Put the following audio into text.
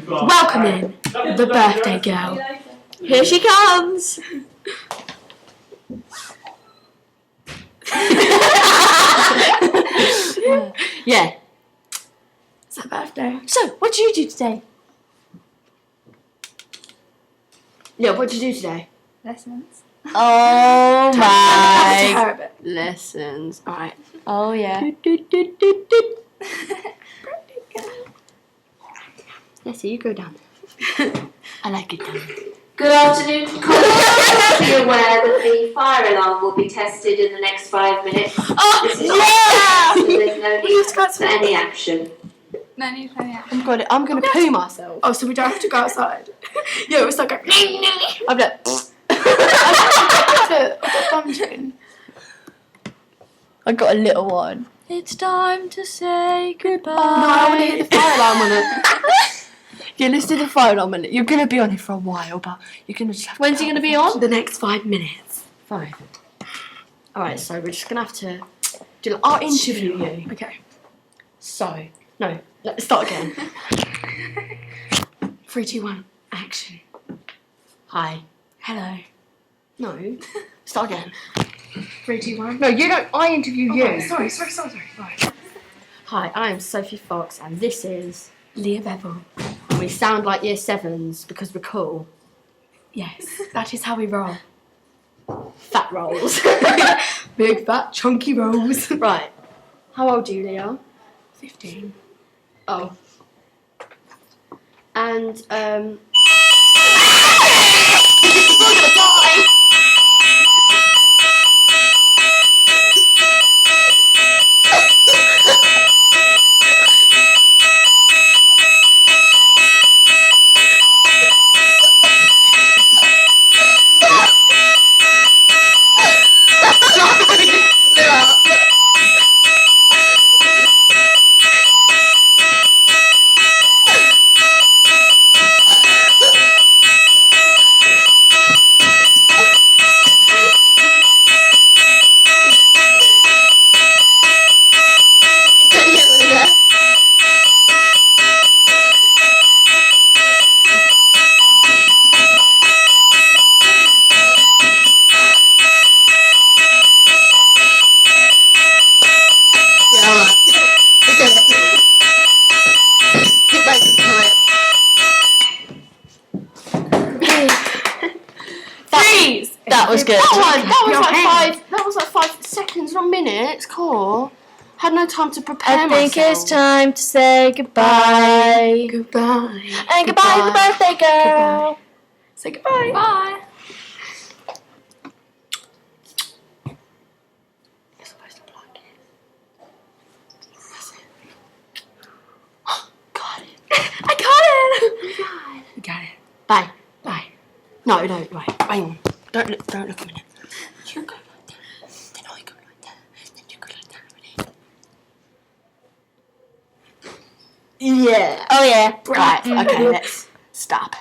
Welcome in the birthday girl. Here she comes. Yeah. It's her birthday. So, what did you do today? Yeah, what did you do today? Lessons. Oh my. Her a bit. Lessons. Alright. Oh yeah. Leslie, you go down. I like it down. Good afternoon. Please be aware that the fire alarm will be tested in the next 5 minutes. Oh, This is yeah! so there's no need for any action. No need for any action. I'm gonna poo myself. Oh, so we don't have to go outside? Yeah, it was like a... I'm like. I got a little one. It's time to say goodbye. No, I want to hear the fire alarm on it. Yeah, let's do the fire alarm on it. You're gonna be on it for a while, but you're gonna just have When's he going to be on? The next 5 minutes. 5. Alright, so we're just going to have to do... I'll interview you. Okay. So, no, let's start again. 3, 2, 1, action. Hi. Hello. No. Start again. 3, 2, 1. No, you don't. I interview you. Sorry. Right. Hi, I am Sophie Fox, and this is Leah Bevel. And we sound like Year 7s because we're cool. Yes, that is how we roll. Fat rolls. Big, fat, chunky rolls. Right. How old are you, Leah? 15. Oh. And, freeze! That was good. That was like 5 seconds, not minutes. Cool. Had no time to prepare I think myself. it's time to say goodbye. Goodbye. And goodbye to the birthday girl. Goodbye. Say goodbye. Bye. You're supposed to block it. That's it. Got it. I got it. We got it. Bye. Bye. No, right. Bang. Don't look a minute. You go like that. Then I go like that. Then you go like that. Ready? Yeah. Oh yeah. Right. Okay. Let's stop.